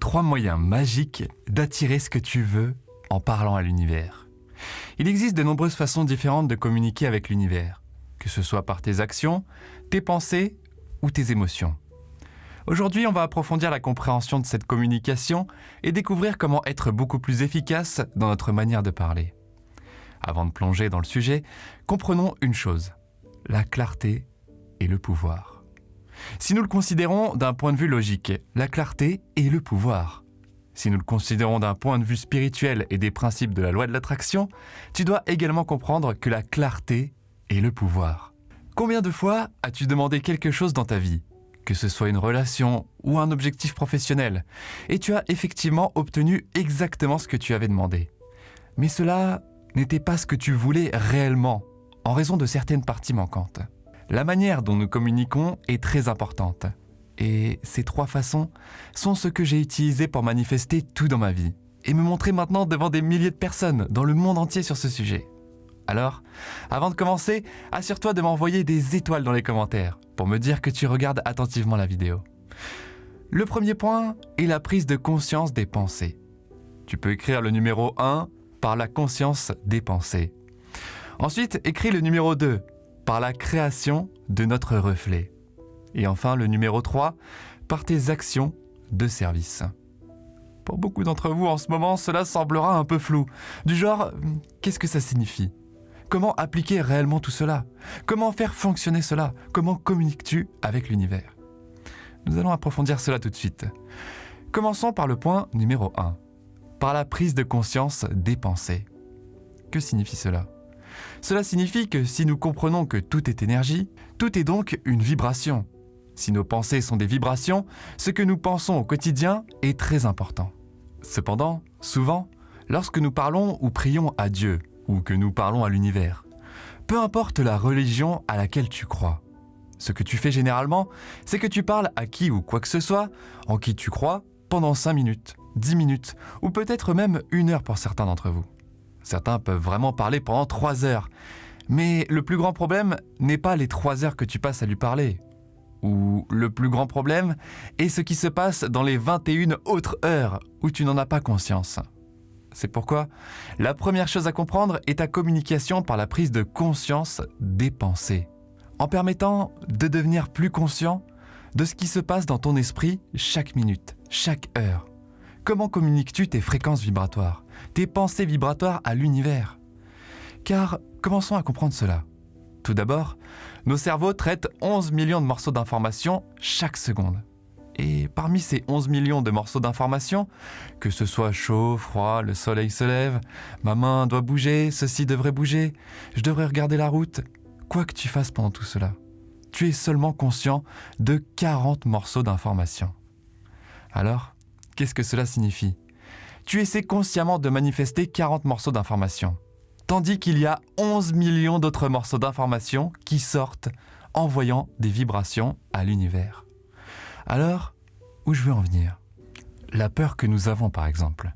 3 moyens magiques d'attirer ce que tu veux en parlant à l'univers. Il existe de nombreuses façons différentes de communiquer avec l'univers, que ce soit par tes actions, tes pensées ou tes émotions. Aujourd'hui, on va approfondir la compréhension de cette communication et découvrir comment être beaucoup plus efficace dans notre manière de parler. Avant de plonger dans le sujet, comprenons une chose, la clarté et le pouvoir. Si nous le considérons d'un point de vue logique, la clarté est le pouvoir. Si nous le considérons d'un point de vue spirituel et des principes de la loi de l'attraction, tu dois également comprendre que la clarté est le pouvoir. Combien de fois as-tu demandé quelque chose dans ta vie, que ce soit une relation ou un objectif professionnel, et tu as effectivement obtenu exactement ce que tu avais demandé. Mais cela n'était pas ce que tu voulais réellement, en raison de certaines parties manquantes. La manière dont nous communiquons est très importante. Et ces 3 façons sont ce que j'ai utilisé pour manifester tout dans ma vie et me montrer maintenant devant des milliers de personnes dans le monde entier sur ce sujet. Alors, avant de commencer, assure-toi de m'envoyer des étoiles dans les commentaires pour me dire que tu regardes attentivement la vidéo. Le premier point est la prise de conscience des pensées. Tu peux écrire le numéro 1 par la conscience des pensées. Ensuite, écris le numéro 2 par la création de notre reflet. Et enfin, le numéro 3, par tes actions de service. Pour beaucoup d'entre vous, en ce moment, cela semblera un peu flou. Du genre, qu'est-ce que ça signifie ? Comment appliquer réellement tout cela ? Comment faire fonctionner cela ? Comment communiques-tu avec l'univers ? Nous allons approfondir cela tout de suite. Commençons par le point numéro 1, par la prise de conscience des pensées. Que signifie cela ? Cela signifie que si nous comprenons que tout est énergie, tout est donc une vibration. Si nos pensées sont des vibrations, ce que nous pensons au quotidien est très important. Cependant, souvent, lorsque nous parlons ou prions à Dieu, ou que nous parlons à l'univers, peu importe la religion à laquelle tu crois, ce que tu fais généralement, c'est que tu parles à qui ou quoi que ce soit, en qui tu crois, pendant 5 minutes, 10 minutes, ou peut-être même 1 heure pour certains d'entre vous. Certains peuvent vraiment parler pendant 3 heures, mais le plus grand problème n'est pas les 3 heures que tu passes à lui parler. Ou le plus grand problème est ce qui se passe dans les 21 autres heures où tu n'en as pas conscience. C'est pourquoi la première chose à comprendre est ta communication par la prise de conscience des pensées, en permettant de devenir plus conscient de ce qui se passe dans ton esprit chaque minute, chaque heure. Comment communiques-tu tes fréquences vibratoires, tes pensées vibratoires à l'univers ? Car commençons à comprendre cela. Tout d'abord, nos cerveaux traitent 11 millions de morceaux d'informations chaque seconde. Et parmi ces 11 millions de morceaux d'informations, que ce soit chaud, froid, le soleil se lève, ma main doit bouger, ceci devrait bouger, je devrais regarder la route, quoi que tu fasses pendant tout cela, tu es seulement conscient de 40 morceaux d'informations. Alors, qu'est-ce que cela signifie ? Tu essaies consciemment de manifester 40 morceaux d'informations. Tandis qu'il y a 11 millions d'autres morceaux d'informations qui sortent envoyant des vibrations à l'univers. Alors, où je veux en venir ? La peur que nous avons par exemple.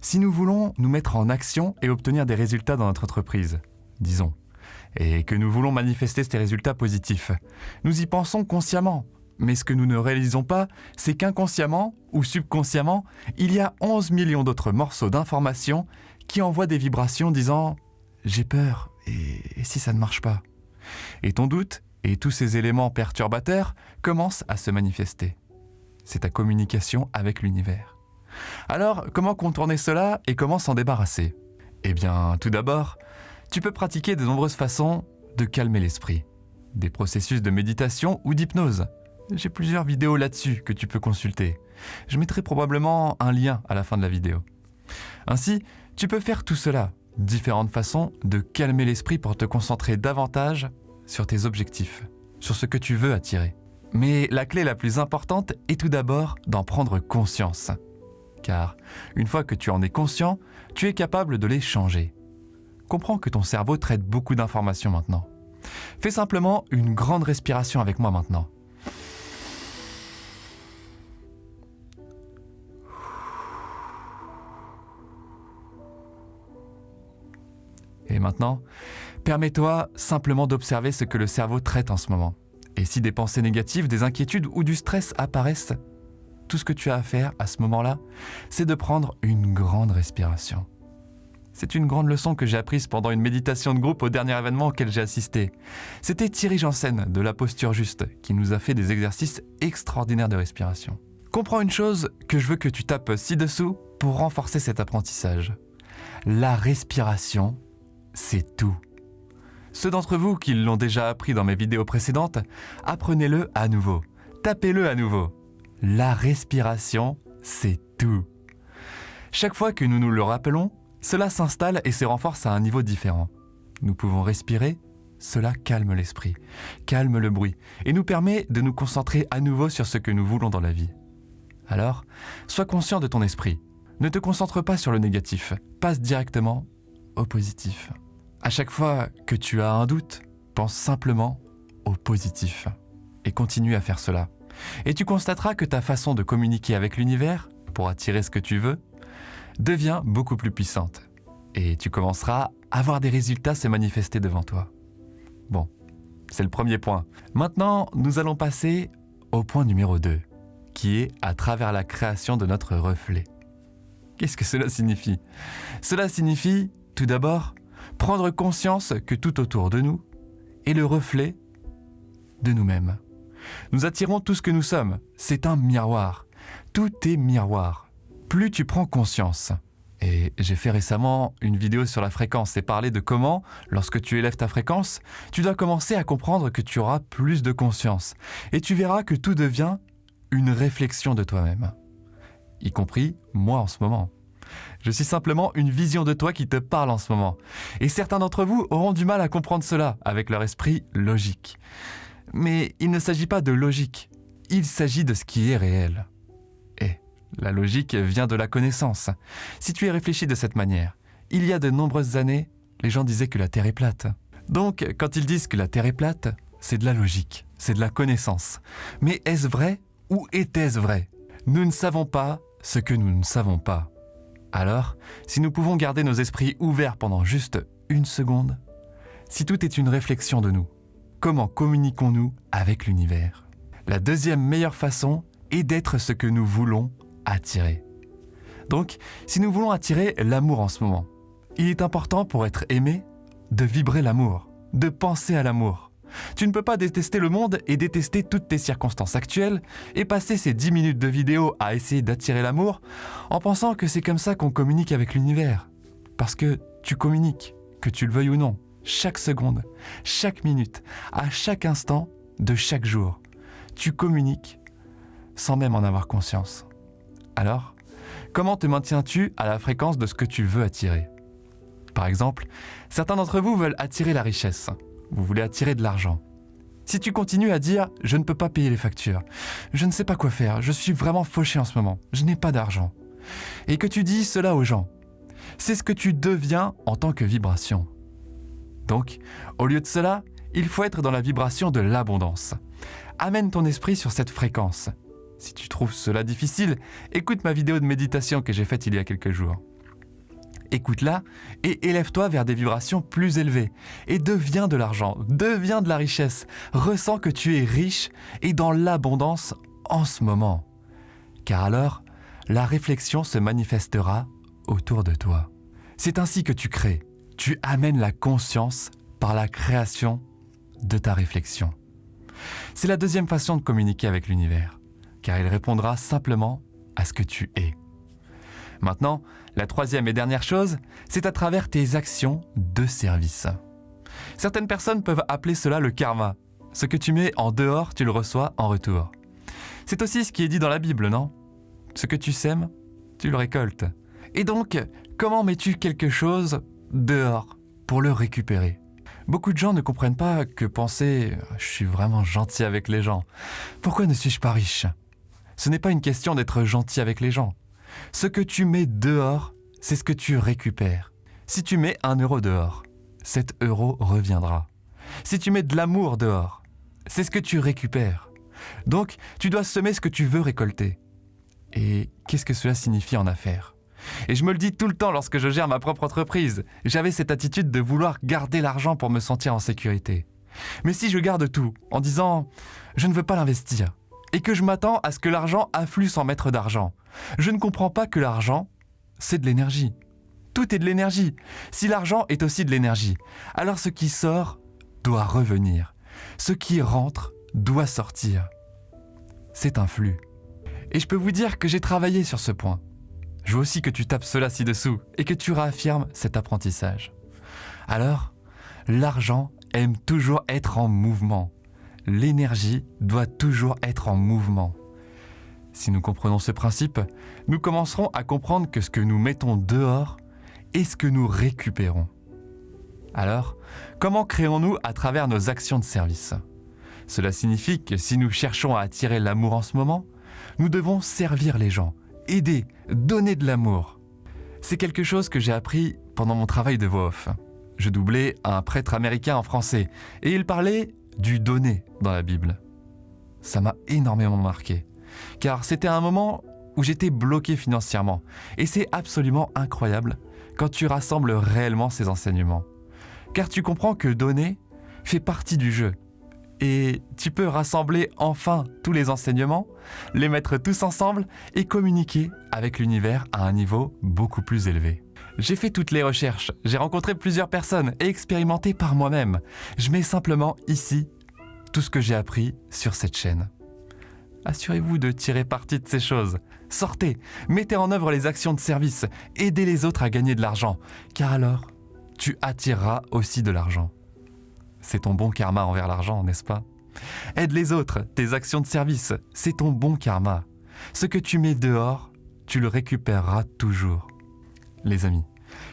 Si nous voulons nous mettre en action et obtenir des résultats dans notre entreprise, disons, et que nous voulons manifester ces résultats positifs, nous y pensons consciemment. Mais ce que nous ne réalisons pas, c'est qu'inconsciemment ou subconsciemment, il y a 11 millions d'autres morceaux d'informations qui envoient des vibrations disant « j'ai peur, et si ça ne marche pas ?» Et ton doute et tous ces éléments perturbateurs commencent à se manifester. C'est ta communication avec l'univers. Alors, comment contourner cela et comment s'en débarrasser ? Eh bien, tout d'abord, tu peux pratiquer de nombreuses façons de calmer l'esprit. Des processus de méditation ou d'hypnose. J'ai plusieurs vidéos là-dessus que tu peux consulter. Je mettrai probablement un lien à la fin de la vidéo. Ainsi, tu peux faire tout cela, différentes façons de calmer l'esprit pour te concentrer davantage sur tes objectifs, sur ce que tu veux attirer. Mais la clé la plus importante est tout d'abord d'en prendre conscience. Car une fois que tu en es conscient, tu es capable de les changer. Comprends que ton cerveau traite beaucoup d'informations maintenant. Fais simplement une grande respiration avec moi maintenant. Et maintenant, permets-toi simplement d'observer ce que le cerveau traite en ce moment. Et si des pensées négatives, des inquiétudes ou du stress apparaissent, tout ce que tu as à faire à ce moment-là, c'est de prendre une grande respiration. C'est une grande leçon que j'ai apprise pendant une méditation de groupe au dernier événement auquel j'ai assisté. C'était Thierry Janssen de La Posture Juste qui nous a fait des exercices extraordinaires de respiration. Comprends une chose que je veux que tu tapes ci-dessous pour renforcer cet apprentissage. La respiration, c'est tout. Ceux d'entre vous qui l'ont déjà appris dans mes vidéos précédentes, apprenez-le à nouveau. Tapez-le à nouveau. La respiration, c'est tout. Chaque fois que nous nous le rappelons, cela s'installe et se renforce à un niveau différent. Nous pouvons respirer, cela calme l'esprit, calme le bruit et nous permet de nous concentrer à nouveau sur ce que nous voulons dans la vie. Alors, sois conscient de ton esprit. Ne te concentre pas sur le négatif, passe directement au positif. À chaque fois que tu as un doute, pense simplement au positif et continue à faire cela. Et tu constateras que ta façon de communiquer avec l'univers, pour attirer ce que tu veux, devient beaucoup plus puissante. Et tu commenceras à voir des résultats se manifester devant toi. Bon, c'est le premier point. Maintenant, nous allons passer au point numéro 2, qui est à travers la création de notre reflet. Qu'est-ce que cela signifie ? Cela signifie, tout d'abord, prendre conscience que tout autour de nous est le reflet de nous-mêmes. Nous attirons tout ce que nous sommes. C'est un miroir. Tout est miroir. Plus tu prends conscience, et j'ai fait récemment une vidéo sur la fréquence et parlé de comment, lorsque tu élèves ta fréquence, tu dois commencer à comprendre que tu auras plus de conscience. Et tu verras que tout devient une réflexion de toi-même. Y compris moi en ce moment. Je suis simplement une vision de toi qui te parle en ce moment. Et certains d'entre vous auront du mal à comprendre cela avec leur esprit logique. Mais il ne s'agit pas de logique, il s'agit de ce qui est réel. Et la logique vient de la connaissance. Si tu y réfléchis de cette manière, il y a de nombreuses années, les gens disaient que la Terre est plate. Donc, quand ils disent que la Terre est plate, c'est de la logique, c'est de la connaissance. Mais est-ce vrai ou était-ce vrai ? Nous ne savons pas ce que nous ne savons pas. Alors, si nous pouvons garder nos esprits ouverts pendant juste une seconde, si tout est une réflexion de nous, comment communiquons-nous avec l'univers ? La deuxième meilleure façon est d'être ce que nous voulons attirer. Donc, si nous voulons attirer l'amour en ce moment, il est important pour être aimé de vibrer l'amour, de penser à l'amour. Tu ne peux pas détester le monde et détester toutes tes circonstances actuelles et passer ces 10 minutes de vidéo à essayer d'attirer l'amour en pensant que c'est comme ça qu'on communique avec l'univers. Parce que tu communiques, que tu le veuilles ou non, chaque seconde, chaque minute, à chaque instant de chaque jour. Tu communiques sans même en avoir conscience. Alors, comment te maintiens-tu à la fréquence de ce que tu veux attirer ? Par exemple, certains d'entre vous veulent attirer la richesse. Vous voulez attirer de l'argent. Si tu continues à dire « je ne peux pas payer les factures, je ne sais pas quoi faire, je suis vraiment fauché en ce moment, je n'ai pas d'argent » et que tu dis cela aux gens, c'est ce que tu deviens en tant que vibration. Donc, au lieu de cela, il faut être dans la vibration de l'abondance. Amène ton esprit sur cette fréquence. Si tu trouves cela difficile, écoute ma vidéo de méditation que j'ai faite il y a quelques jours. Écoute-la et élève-toi vers des vibrations plus élevées. Et deviens de l'argent, deviens de la richesse. Ressens que tu es riche et dans l'abondance en ce moment. Car alors, la réflexion se manifestera autour de toi. C'est ainsi que tu crées. Tu amènes la conscience par la création de ta réflexion. C'est la deuxième façon de communiquer avec l'univers, car il répondra simplement à ce que tu es. Maintenant, la troisième et dernière chose, c'est à travers tes actions de service. Certaines personnes peuvent appeler cela le karma. Ce que tu mets en dehors, tu le reçois en retour. C'est aussi ce qui est dit dans la Bible, non ? Ce que tu sèmes, tu le récoltes. Et donc, comment mets-tu quelque chose dehors pour le récupérer ? Beaucoup de gens ne comprennent pas que penser « je suis vraiment gentil avec les gens ». Pourquoi ne suis-je pas riche ? Ce n'est pas une question d'être gentil avec les gens. Ce que tu mets dehors, c'est ce que tu récupères. Si tu mets 1 euro dehors, cet euro reviendra. Si tu mets de l'amour dehors, c'est ce que tu récupères. Donc, tu dois semer ce que tu veux récolter. Et qu'est-ce que cela signifie en affaires ? Et je me le dis tout le temps lorsque je gère ma propre entreprise. J'avais cette attitude de vouloir garder l'argent pour me sentir en sécurité. Mais si je garde tout en disant « je ne veux pas l'investir », et que je m'attends à ce que l'argent afflue sans mettre d'argent. Je ne comprends pas que l'argent, c'est de l'énergie. Tout est de l'énergie. Si l'argent est aussi de l'énergie, alors ce qui sort doit revenir. Ce qui rentre doit sortir. C'est un flux. Et je peux vous dire que j'ai travaillé sur ce point. Je veux aussi que tu tapes cela ci-dessous et que tu réaffirmes cet apprentissage. Alors, l'argent aime toujours être en mouvement. L'énergie doit toujours être en mouvement. Si nous comprenons ce principe, nous commencerons à comprendre que ce que nous mettons dehors est ce que nous récupérons. Alors, comment créons-nous à travers nos actions de service ? Cela signifie que si nous cherchons à attirer l'amour en ce moment, nous devons servir les gens, aider, donner de l'amour. C'est quelque chose que j'ai appris pendant mon travail de voix off. Je doublais un prêtre américain en français et il parlait du donner dans la Bible. Ça m'a énormément marqué, car c'était un moment où j'étais bloqué financièrement et c'est absolument incroyable quand tu rassembles réellement ces enseignements. Car tu comprends que donner fait partie du jeu. Et tu peux rassembler enfin tous les enseignements, les mettre tous ensemble et communiquer avec l'univers à un niveau beaucoup plus élevé. J'ai fait toutes les recherches, j'ai rencontré plusieurs personnes et expérimenté par moi-même. Je mets simplement ici tout ce que j'ai appris sur cette chaîne. Assurez-vous de tirer parti de ces choses. Sortez, mettez en œuvre les actions de service, aidez les autres à gagner de l'argent, car alors, tu attireras aussi de l'argent. C'est ton bon karma envers l'argent, n'est-ce pas ? Aide les autres, tes actions de service, c'est ton bon karma. Ce que tu mets dehors, tu le récupéreras toujours. Les amis,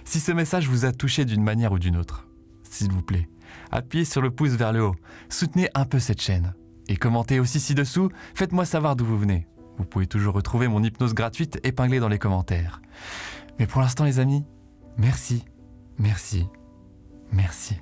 si ce message vous a touché d'une manière ou d'une autre, s'il vous plaît, appuyez sur le pouce vers le haut, soutenez un peu cette chaîne. Et commentez aussi ci-dessous, faites-moi savoir d'où vous venez. Vous pouvez toujours retrouver mon hypnose gratuite épinglée dans les commentaires. Mais pour l'instant les amis, merci, merci, merci.